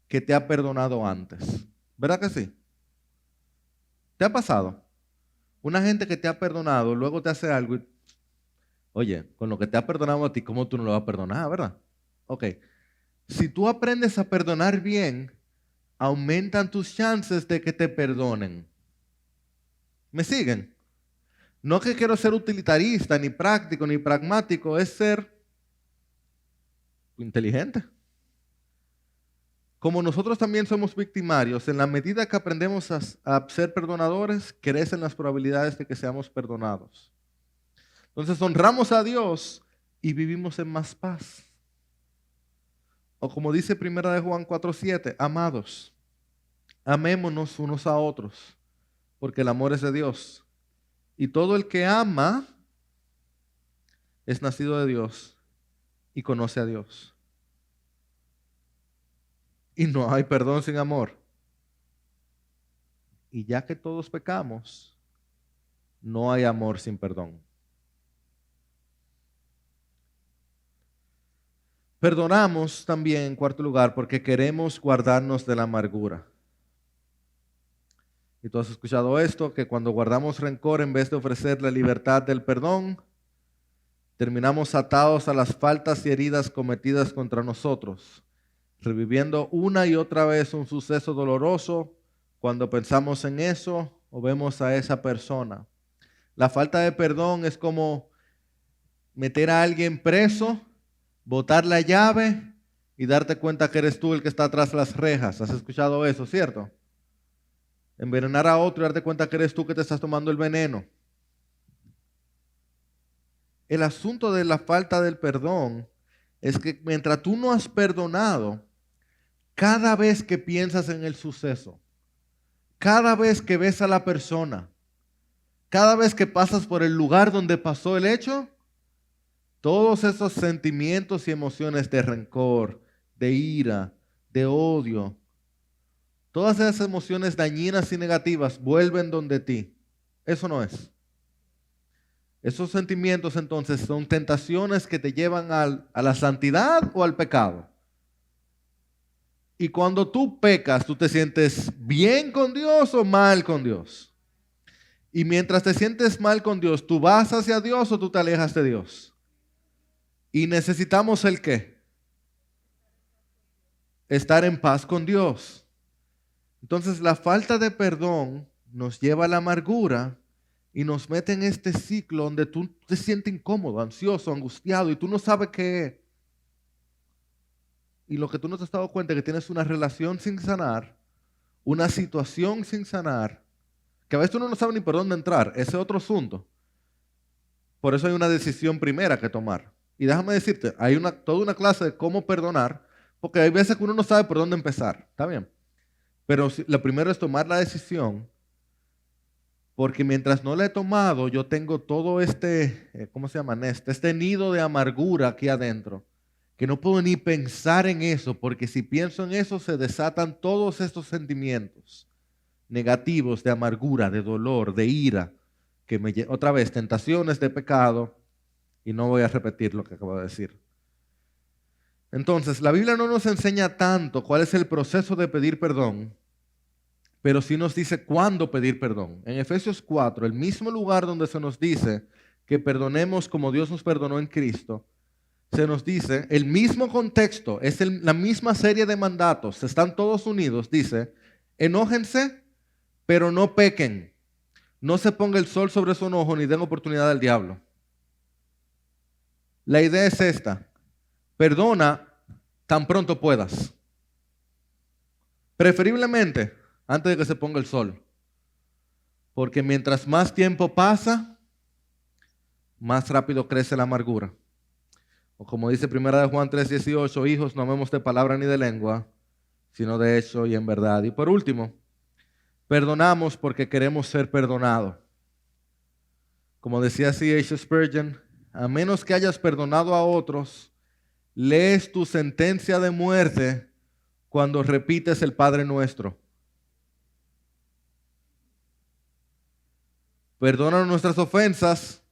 que te ha perdonado antes. ¿Verdad que sí? ¿Te ha pasado? Una gente que te ha perdonado, luego te hace algo y, oye, con lo que te ha perdonado a ti, ¿cómo tú no lo vas a perdonar, verdad? Ok, si tú aprendes a perdonar bien, aumentan tus chances de que te perdonen. ¿Me siguen? No que quiero ser utilitarista, ni práctico, ni pragmático, es ser inteligente. Como nosotros también somos victimarios, en la medida que aprendemos a ser perdonadores, crecen las probabilidades de que seamos perdonados. Entonces honramos a Dios y vivimos en más paz. O como dice 1 Juan 4:7, amados, amémonos unos a otros, porque el amor es de Dios. Y todo el que ama es nacido de Dios y conoce a Dios. Y no hay perdón sin amor. Y ya que todos pecamos, no hay amor sin perdón. Perdonamos también, en cuarto lugar, porque queremos guardarnos de la amargura. Y tú has escuchado esto, que cuando guardamos rencor en vez de ofrecer la libertad del perdón, terminamos atados a las faltas y heridas cometidas contra nosotros, reviviendo una y otra vez un suceso doloroso cuando pensamos en eso o vemos a esa persona. La falta de perdón es como meter a alguien preso, botar la llave y darte cuenta que eres tú el que está tras las rejas. ¿Has escuchado eso, cierto? Envenenar a otro y darte cuenta que eres tú que te estás tomando el veneno. El asunto de la falta del perdón es que mientras tú no has perdonado, cada vez que piensas en el suceso, cada vez que ves a la persona, cada vez que pasas por el lugar donde pasó el hecho, todos esos sentimientos y emociones de rencor, de ira, de odio, todas esas emociones dañinas y negativas vuelven donde ti. Eso no es. Esos sentimientos entonces son tentaciones que te llevan a la santidad o al pecado. Y cuando tú pecas, tú te sientes bien con Dios o mal con Dios. Y mientras te sientes mal con Dios, ¿tú vas hacia Dios o tú te alejas de Dios? Y necesitamos ¿el qué? Estar en paz con Dios. Entonces la falta de perdón nos lleva a la amargura y nos mete en este ciclo donde tú te sientes incómodo, ansioso, angustiado y tú no sabes qué es. Y lo que tú no te has dado cuenta es que tienes una relación sin sanar, una situación sin sanar, que a veces uno no sabe ni por dónde entrar. Ese es otro asunto. Por eso hay una decisión primera que tomar. Y déjame decirte, hay toda una clase de cómo perdonar, porque hay veces que uno no sabe por dónde empezar. ¿Está bien? Pero lo primero es tomar la decisión, porque mientras no la he tomado, yo tengo todo ¿cómo se llama? Este nido de amargura aquí adentro, que no puedo ni pensar en eso, porque si pienso en eso se desatan todos estos sentimientos negativos de amargura, de dolor, de ira, que otra vez, tentaciones de pecado, y no voy a repetir lo que acabo de decir. Entonces, la Biblia no nos enseña tanto cuál es el proceso de pedir perdón, pero sí nos dice cuándo pedir perdón. En Efesios 4, el mismo lugar donde se nos dice que perdonemos como Dios nos perdonó en Cristo, se nos dice, el mismo contexto, es la misma serie de mandatos, están todos unidos, dice, enójense, pero no pequen. No se ponga el sol sobre su enojo ni den oportunidad al diablo. La idea es esta, perdona tan pronto puedas. Preferiblemente antes de que se ponga el sol. Porque mientras más tiempo pasa, más rápido crece la amargura. O como dice 1 Juan 3:18, hijos, no amemos de palabra ni de lengua, sino de hecho y en verdad. Y por último, perdonamos porque queremos ser perdonados. Como decía C.H. Spurgeon, a menos que hayas perdonado a otros, lees tu sentencia de muerte cuando repites el Padre Nuestro. Perdónanos nuestras ofensas.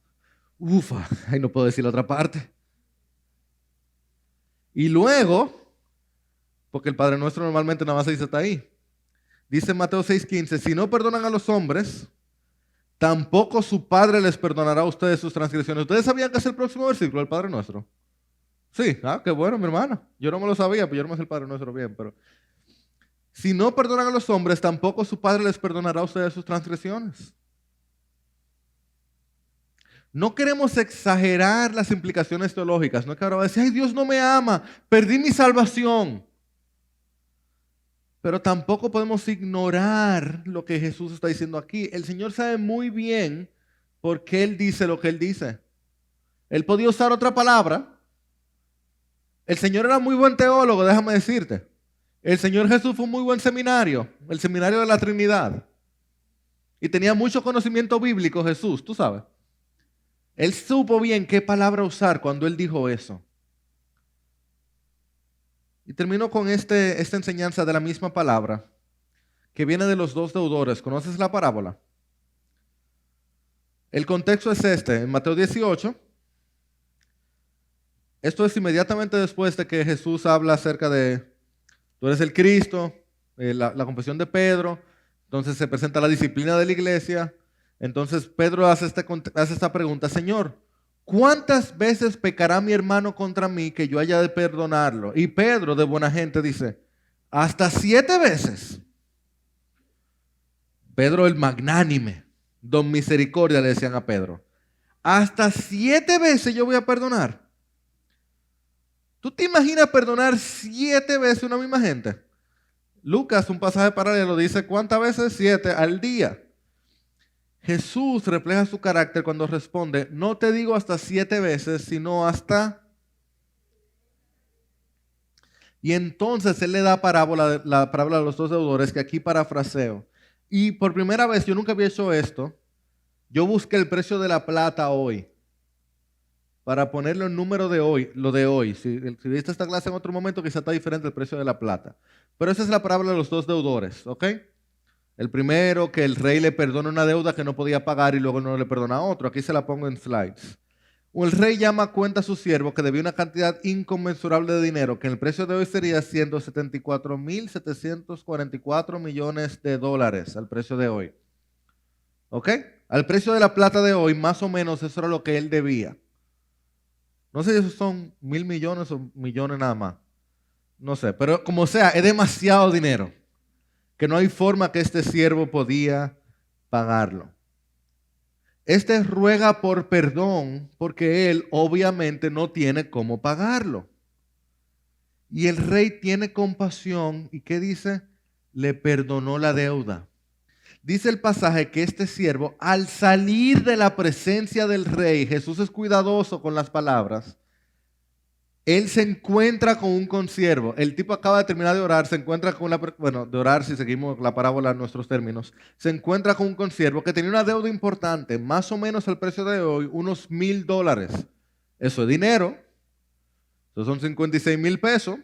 Ufa, ahí no puedo decir la otra parte. Y luego, porque el Padre Nuestro normalmente nada más se dice hasta ahí. Dice en Mateo 6:15, si no perdonan a los hombres, tampoco su Padre les perdonará a ustedes sus transgresiones. ¿Ustedes sabían que es el próximo versículo del Padre Nuestro? Sí, qué bueno, mi hermana. Yo no me lo sabía, pero yo no me sé el Padre Nuestro bien. Pero si no perdonan a los hombres, tampoco su Padre les perdonará a ustedes sus transgresiones. No queremos exagerar las implicaciones teológicas. No es que ahora va a decir, ay, Dios no me ama, perdí mi salvación. Pero tampoco podemos ignorar lo que Jesús está diciendo aquí. El Señor sabe muy bien por qué Él dice lo que Él dice. Él podía usar otra palabra. El Señor era muy buen teólogo, déjame decirte. El Señor Jesús fue un muy buen seminario, el seminario de la Trinidad. Y tenía mucho conocimiento bíblico Jesús, tú sabes. Él supo bien qué palabra usar cuando Él dijo eso. Y termino con esta enseñanza de la misma palabra, que viene de los dos deudores. ¿Conoces la parábola? El contexto es este, en Mateo 18. Esto es inmediatamente después de que Jesús habla acerca de, tú eres el Cristo, la confesión de Pedro, entonces se presenta la disciplina de la iglesia. Entonces Pedro hace esta pregunta, Señor, ¿cuántas veces pecará mi hermano contra mí que yo haya de perdonarlo? Y Pedro, de buena gente, dice, hasta 7 veces. Pedro el magnánime, don misericordia, le decían a Pedro. Hasta 7 veces yo voy a perdonar. ¿Tú te imaginas perdonar 7 veces a una misma gente? Lucas, un pasaje paralelo, dice, ¿cuántas veces? 7 al día. Jesús refleja su carácter cuando responde, no te digo hasta 7 veces, sino hasta... Y entonces Él le da la parábola de los dos deudores, que aquí parafraseo. Y por primera vez, yo nunca había hecho esto, yo busqué el precio de la plata hoy, para ponerle el número de hoy, lo de hoy. Si viste esta clase en otro momento, quizá está diferente el precio de la plata. Pero esa es la parábola de los dos deudores, ¿ok? El primero, que el rey le perdona una deuda que no podía pagar y luego no le perdona a otro. Aquí se la pongo en slides. El rey llama a cuenta a su siervo que debía una cantidad inconmensurable de dinero, que en el precio de hoy sería 174.744 millones de dólares al precio de hoy. ¿Ok? Al precio de la plata de hoy, más o menos eso era lo que él debía. No sé si esos son 1.000 millones o millones nada más. No sé, pero como sea, es demasiado dinero, que no hay forma que este siervo podía pagarlo. Este ruega por perdón porque él obviamente no tiene cómo pagarlo. Y el rey tiene compasión y ¿qué dice? Le perdonó la deuda. Dice el pasaje que este siervo, al salir de la presencia del rey, Jesús es cuidadoso con las palabras, él se encuentra con un consiervo. El tipo acaba de terminar de orar, se encuentra con de orar si seguimos la parábola en nuestros términos, se encuentra con un consiervo que tenía una deuda importante, más o menos al precio de hoy, unos $1,000. Eso es dinero, eso son 56,000 pesos,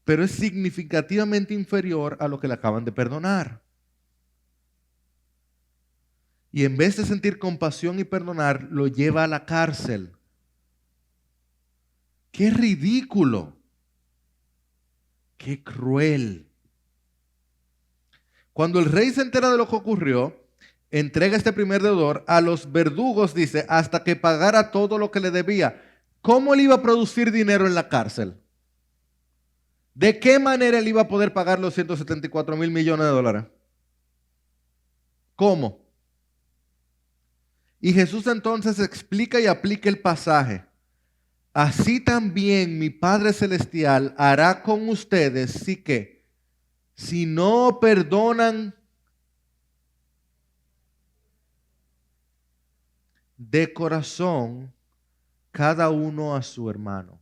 pero es significativamente inferior a lo que le acaban de perdonar. Y en vez de sentir compasión y perdonar, lo lleva a la cárcel. ¡Qué ridículo! ¡Qué cruel! Cuando el rey se entera de lo que ocurrió, entrega este primer deudor a los verdugos, dice, hasta que pagara todo lo que le debía. ¿Cómo él iba a producir dinero en la cárcel? ¿De qué manera él iba a poder pagar los 174,000 millones de dólares? ¿Cómo? Y Jesús entonces explica y aplica el pasaje. Así también mi Padre Celestial hará con ustedes si que Si no perdonan de corazón cada uno a su hermano.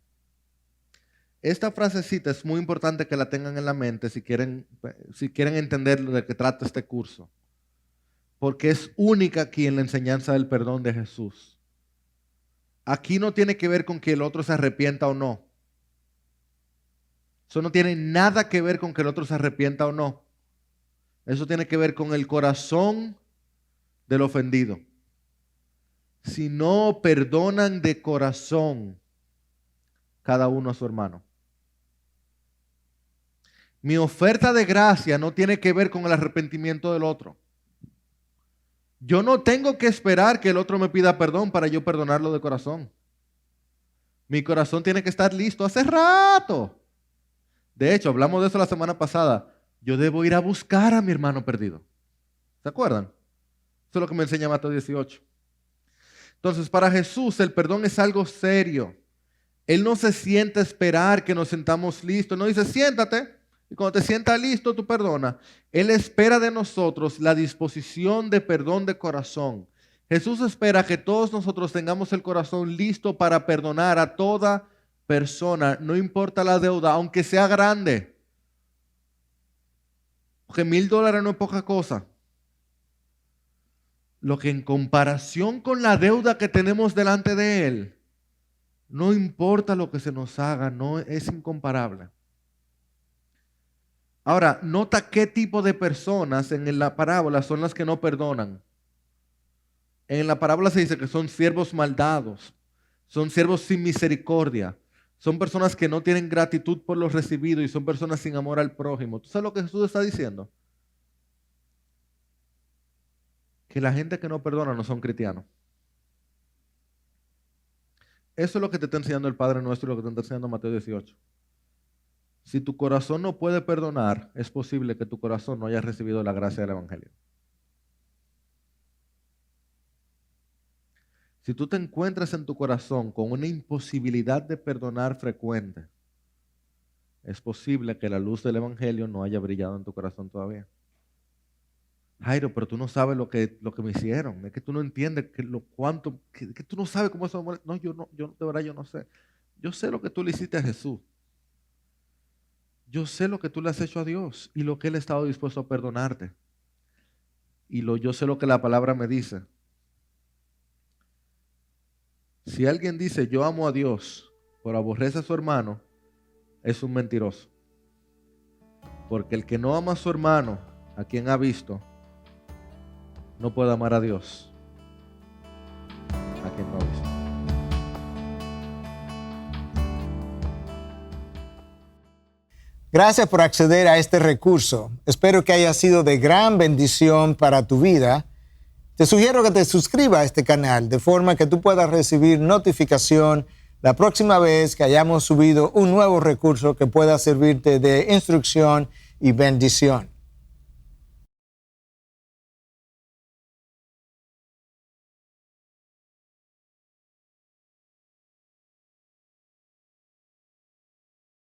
Esta frasecita es muy importante que la tengan en la mente si quieren entender de qué trata este curso, porque es única aquí en la enseñanza del perdón de Jesús. Aquí no tiene que ver con que el otro se arrepienta o no. Eso no tiene nada que ver con que el otro se arrepienta o no. Eso tiene que ver con el corazón del ofendido. Si no perdonan de corazón cada uno a su hermano. Mi oferta de gracia no tiene que ver con el arrepentimiento del otro. Yo no tengo que esperar que el otro me pida perdón para yo perdonarlo de corazón. Mi corazón tiene que estar listo hace rato. De hecho, hablamos de eso la semana pasada. Yo debo ir a buscar a mi hermano perdido. ¿Se acuerdan? Eso es lo que me enseña Mateo 18. Entonces, para Jesús el perdón es algo serio. Él no se sienta a esperar que nos sentamos listos. No dice, siéntate. Y cuando te sientas listo, tú perdona. Él espera de nosotros la disposición de perdón de corazón. Jesús espera que todos nosotros tengamos el corazón listo para perdonar a toda persona, no importa la deuda, aunque sea grande. Porque $1,000 no es poca cosa. Lo que en comparación con la deuda que tenemos delante de Él, no importa lo que se nos haga, no es incomparable. Ahora, nota qué tipo de personas en la parábola son las que no perdonan. En la parábola se dice que son siervos maldados, son siervos sin misericordia, son personas que no tienen gratitud por lo recibido y son personas sin amor al prójimo. ¿Tú sabes lo que Jesús está diciendo? Que la gente que no perdona no son cristianos. Eso es lo que te está enseñando el Padre Nuestro y lo que te está enseñando Mateo 18. Si tu corazón no puede perdonar, es posible que tu corazón no haya recibido la gracia del Evangelio. Si tú te encuentras en tu corazón con una imposibilidad de perdonar frecuente, es posible que la luz del Evangelio no haya brillado en tu corazón todavía. Jairo, pero tú no sabes lo que me hicieron. Es que tú no entiendes que tú no sabes cómo eso. No, de verdad yo no sé. Yo sé lo que tú le hiciste a Jesús. Yo sé lo que tú le has hecho a Dios y lo que Él ha estado dispuesto a perdonarte. Yo sé lo que la palabra me dice. Si alguien dice yo amo a Dios, pero aborrece a su hermano, es un mentiroso. Porque el que no ama a su hermano, a quien ha visto, no puede amar a Dios, a quien no ha visto. Gracias por acceder a este recurso. Espero que haya sido de gran bendición para tu vida. Te sugiero que te suscribas a este canal de forma que tú puedas recibir notificación la próxima vez que hayamos subido un nuevo recurso que pueda servirte de instrucción y bendición.